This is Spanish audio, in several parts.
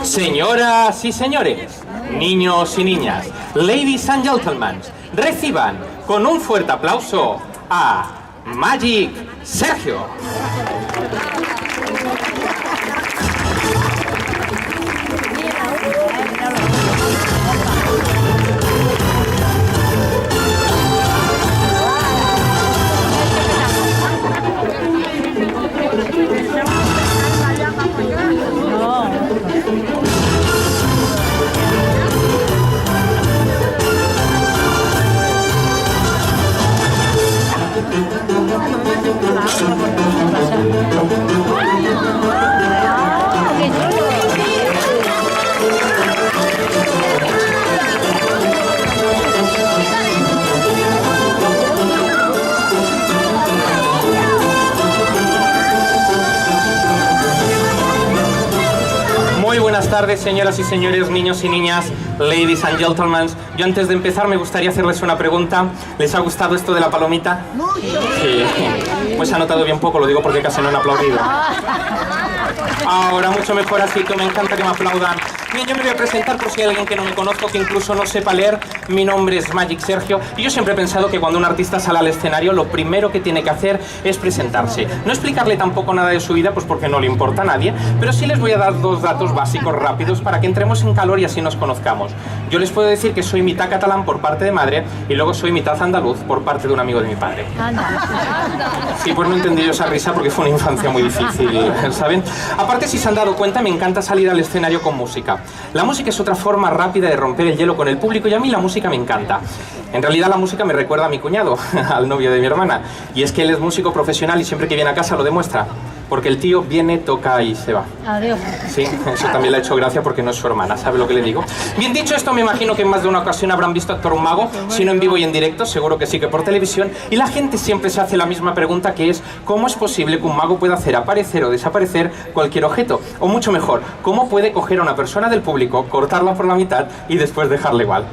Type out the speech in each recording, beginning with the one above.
Señoras y señores, niños y niñas, ladies and gentlemen, reciban con un fuerte aplauso a Magic Sergio. Muy buenas tardes, señoras y señores, niños y niñas, ladies and gentlemen. Yo antes de empezar me gustaría hacerles una pregunta. ¿Les ha gustado esto de la palomita? Sí. Pues ha notado bien poco, lo digo porque casi no han aplaudido. Ahora mucho mejor, así que me encanta que me aplaudan. Bien, yo me voy a presentar por si hay alguien que no me conozco, que incluso no sepa leer. Mi nombre es Magic Sergio y yo siempre he pensado que cuando un artista sale al escenario lo primero que tiene que hacer es presentarse. No explicarle tampoco nada de su vida, pues porque no le importa a nadie, pero sí les voy a dar dos datos básicos rápidos para que entremos en calor y así nos conozcamos. Yo les puedo decir que soy mitad catalán por parte de madre y luego soy mitad andaluz por parte de un amigo de mi padre. Sí, pues no entendí yo esa risa porque fue una infancia muy difícil, ¿saben? Aparte, si se han dado cuenta, me encanta salir al escenario con música. La música es otra forma rápida de romper el hielo con el público y a mí la música me encanta. En realidad la música me recuerda a mi cuñado, al novio de mi hermana, y es que él es músico profesional y siempre que viene a casa lo demuestra. Porque el tío viene, toca y se va. Adiós. Sí, eso también le ha hecho gracia porque no es su hermana, ¿sabe lo que le digo? Bien, dicho esto, me imagino que en más de una ocasión habrán visto actuar un mago, si no en vivo y en directo, seguro que sí que por televisión, y la gente siempre se hace la misma pregunta, que es ¿cómo es posible que un mago pueda hacer aparecer o desaparecer cualquier objeto? O mucho mejor, ¿cómo puede coger a una persona del público, cortarla por la mitad y después dejarla igual?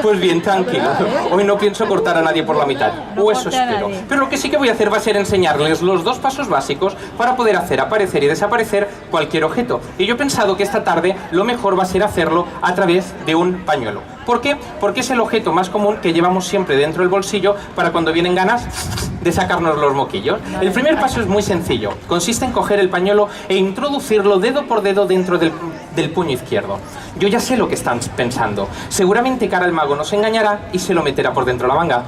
Pues bien, tranquilo, hoy no pienso cortar a nadie por la mitad, o eso espero. Pero lo que sí que voy a hacer va a ser enseñarles los dos pasos básicos para poder hacer aparecer y desaparecer cualquier objeto. Y yo he pensado que esta tarde lo mejor va a ser hacerlo a través de un pañuelo. ¿Por qué? Porque es el objeto más común que llevamos siempre dentro del bolsillo para cuando vienen ganas de sacarnos los moquillos. El primer paso es muy sencillo. Consiste en coger el pañuelo e introducirlo dedo por dedo dentro del puño izquierdo. Yo ya sé lo que están pensando. Seguramente cara el mago nos engañará y se lo meterá por dentro de la manga.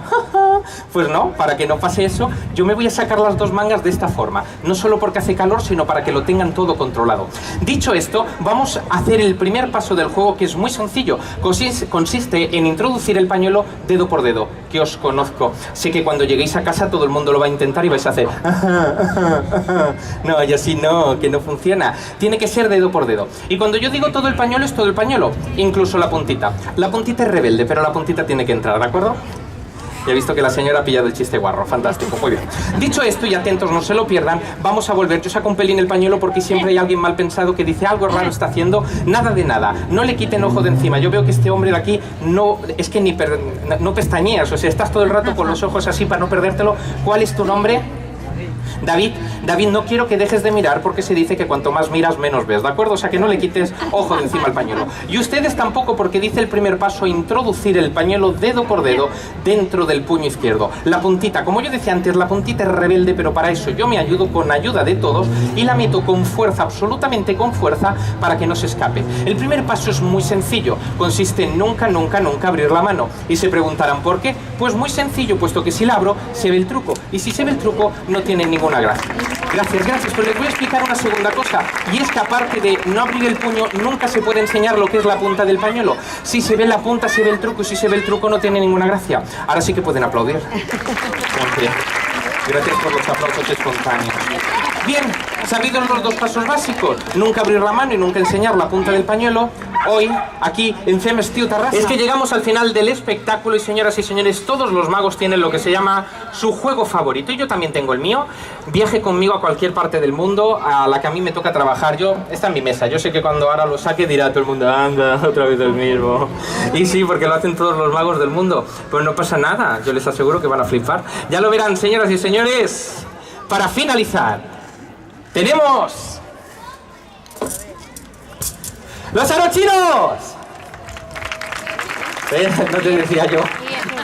Pues no, para que no pase eso, yo me voy a sacar las dos mangas de esta forma. No solo porque hace calor, sino para que lo tengan todo controlado. Dicho esto, vamos a hacer el primer paso del juego, que es muy sencillo. Consiste en introducir el pañuelo dedo por dedo, que os conozco. Sé que cuando lleguéis a casa todo el mundo lo va a intentar y vais a hacer no, y así no, que no funciona. Tiene que ser dedo por dedo. Y cuando yo digo todo el pañuelo, es todo el pañuelo, incluso la puntita. La puntita es rebelde, pero la puntita tiene que entrar, ¿de acuerdo? Ya he visto que la señora ha pillado el chiste guarro, fantástico, muy bien. Dicho esto, y atentos, no se lo pierdan, vamos a volver. Yo saco un pelín el pañuelo porque siempre hay alguien mal pensado que dice algo raro está haciendo. Nada de nada, no le quiten ojo de encima. Yo veo que este hombre de aquí no, es que no pestañeas, o sea, estás todo el rato con los ojos así para no perdértelo. ¿Cuál es tu nombre? David, no quiero que dejes de mirar porque se dice que cuanto más miras menos ves, ¿de acuerdo? O sea, que no le quites ojo de encima al pañuelo. Y ustedes tampoco, porque dice el primer paso, introducir el pañuelo dedo por dedo dentro del puño izquierdo. La puntita, como yo decía antes, la puntita es rebelde, pero para eso yo me ayudo con ayuda de todos y la meto con fuerza, absolutamente con fuerza, para que no se escape. El primer paso es muy sencillo, consiste en nunca abrir la mano. Y se preguntarán ¿por qué? Pues muy sencillo, puesto que si la abro se ve el truco, y si se ve el truco no tiene ninguna gracia. Gracias, pero les voy a explicar una segunda cosa, y es que aparte de no abrir el puño, nunca se puede enseñar lo que es la punta del pañuelo. Si se ve la punta, se ve el truco, y si se ve el truco no tiene ninguna gracia. Ahora sí que pueden aplaudir. Gracias por los aplausos espontáneos. Bien, sabidos los dos pasos básicos, nunca abrir la mano y nunca enseñar la punta del pañuelo, hoy, aquí en Fem Estiu Terrassa, es que llegamos al final del espectáculo y, señoras y señores, todos los magos tienen lo que se llama su juego favorito, y yo también tengo el mío. Viaje conmigo a cualquier parte del mundo a la que a mí me toca trabajar. Esta es mi mesa, yo sé que cuando ahora lo saque dirá todo el mundo, anda, otra vez el mismo. Y sí, porque lo hacen todos los magos del mundo, pues no pasa nada, yo les aseguro que van a flipar. Ya lo verán, señoras y señores. Para finalizar, tenemos ¡Los arochinos! No te decía yo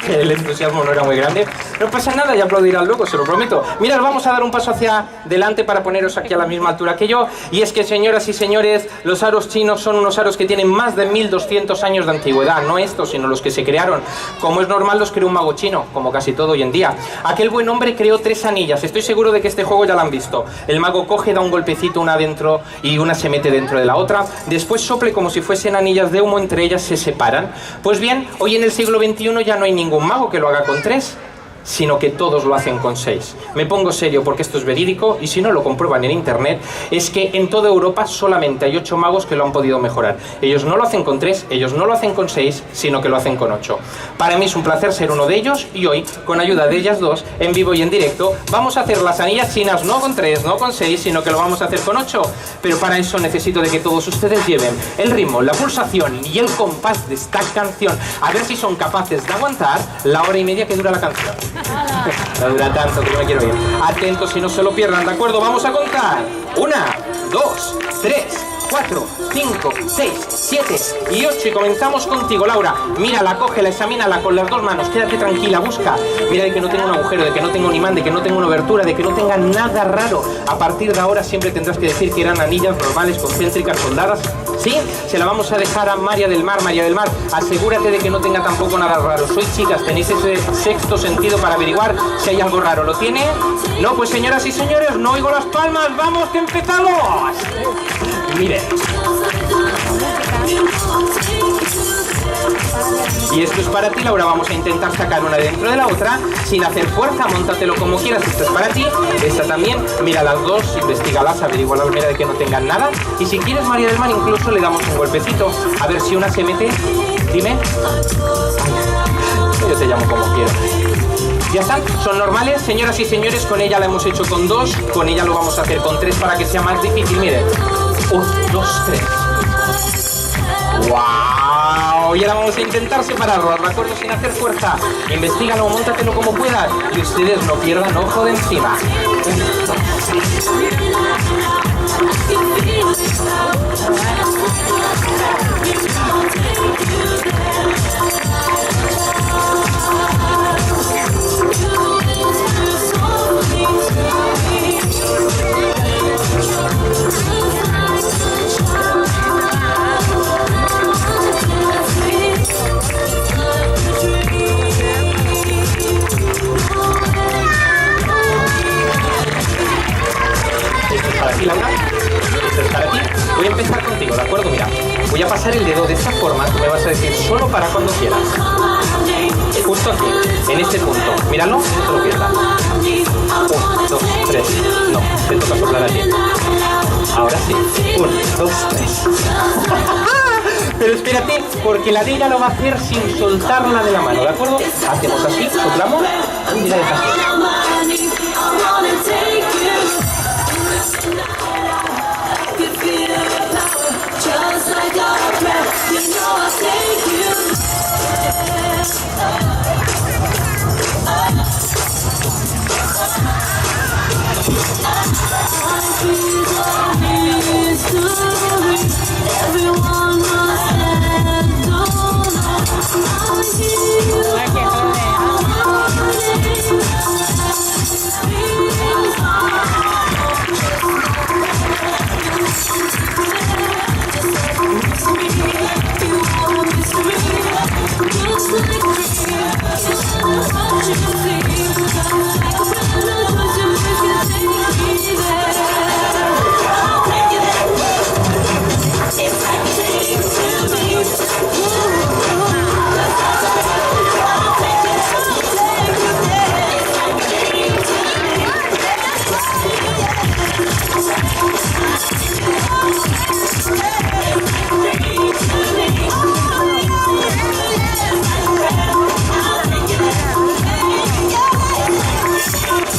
que el entusiasmo no era muy grande. No pasa nada, ya aplaudirán luego, se lo prometo. Mirad, vamos a dar un paso hacia adelante para poneros aquí a la misma altura que yo. Y es que, señoras y señores, los aros chinos son unos aros que tienen más de 1200 años de antigüedad. No estos, sino los que se crearon. Como es normal, los creó un mago chino, como casi todo hoy en día. Aquel buen hombre creó 3 anillas. Estoy seguro de que este juego ya lo han visto. El mago coge, da un golpecito una dentro y una se mete dentro de la otra. Después sople como si fuesen anillas de humo, entre ellas se separan. Pues bien, hoy en el siglo XXI ya no hay ningún mago que lo haga con 3, sino que todos lo hacen con 6. Me pongo serio porque esto es verídico y si no lo comprueban en internet, es que en toda Europa solamente hay 8 magos que lo han podido mejorar. Ellos no lo hacen con 3, ellos no lo hacen con 6, sino que lo hacen con 8. Para mí es un placer ser uno de ellos y hoy, con ayuda de ellas dos, en vivo y en directo, vamos a hacer las anillas chinas no con 3, no con 6, sino que lo vamos a hacer con 8. Pero para eso necesito de que todos ustedes lleven el ritmo, la pulsación y el compás de esta canción. A ver si son capaces de aguantar la hora y media que dura la canción. No dura tanto que yo me quiero ir. Atentos y no se lo pierdan, ¿de acuerdo? Vamos a contar. 1, 2, 3, 4, 5, 6, 7 y 8 y comenzamos contigo, Laura. Mírala, cógela, examínala con las 2 manos, quédate tranquila, busca. Mira de que no tenga un agujero, de que no tenga un imán, de que no tenga una abertura, de que no tenga nada raro. A partir de ahora siempre tendrás que decir que eran anillas normales, concéntricas, soldadas. ¿Sí? Se la vamos a dejar a María del Mar. María del Mar, asegúrate de que no tenga tampoco nada raro. Sois chicas, tenéis ese sexto sentido para averiguar si hay algo raro. ¿Lo tiene? No, pues señoras y señores, no oigo las palmas. ¡Vamos, que empezamos! Miren. Y esto es para ti, Laura. Vamos a intentar sacar una dentro de la otra sin hacer fuerza. Móntatelo como quieras. Esto es para ti. Esta también. Mira las dos, investigalas, averigua la manera de que no tengan nada. Y si quieres, María del Mar, incluso le damos un golpecito. A ver si una se mete. Dime. Yo te llamo como quiero. Ya están, son normales, señoras y señores. Con ella la hemos hecho con 2. Con ella lo vamos a hacer con 3 para que sea más difícil. Miren. 1, 2, 3. ¡Wow! Y ahora vamos a intentar separarlo, ¿de acuerdo? Sin hacer fuerza. Investígalo, móntatelo como puedas. Y ustedes no pierdan ojo de encima. 1, 2, para ti, Laura. Esto es para ti. Voy a empezar contigo, ¿de acuerdo? Mira, voy a pasar el dedo de esta forma. Tú me vas a decir solo para cuando quieras. Justo aquí, en este punto. Míralo, no te lo pierdas. 1, 2, 3. No, te toca soplar a ti. Ahora sí. 1, 2, 3. Pero espérate, porque la de ella lo va a hacer sin soltarla de la mano, ¿de acuerdo? Hacemos así, soplamos y la dejas así.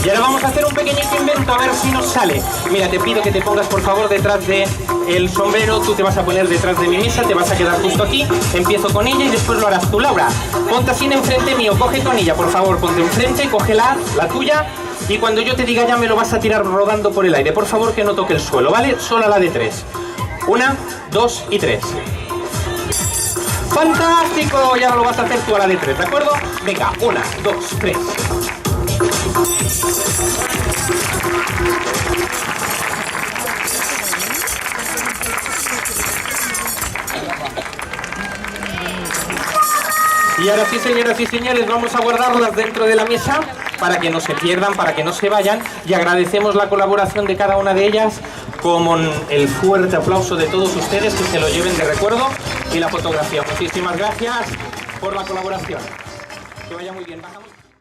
Y ahora vamos a hacer un pequeñito invento a ver si nos sale. Mira, te pido que te pongas por favor detrás de el sombrero. Tú te vas a poner detrás de mi mesa, te vas a quedar justo aquí. Empiezo con ella y después lo harás tú, Laura. Ponte así en enfrente mío, coge tu anilla, por favor, ponte enfrente, cógela, la tuya. Y cuando yo te diga ya me lo vas a tirar rodando por el aire. Por favor, que no toque el suelo, ¿vale? Solo a la de 3. 1, 2 y 3. ¡Fantástico! Y ahora lo vas a hacer tú a la de 3, ¿de acuerdo? Venga, 1, 2, 3. Y ahora sí, señoras y señores, vamos a guardarlas dentro de la mesa para que no se pierdan, para que no se vayan, y agradecemos la colaboración de cada una de ellas con el fuerte aplauso de todos ustedes, que se lo lleven de recuerdo, y la fotografía. Muchísimas gracias por la colaboración. Que vaya muy bien. Bajamos.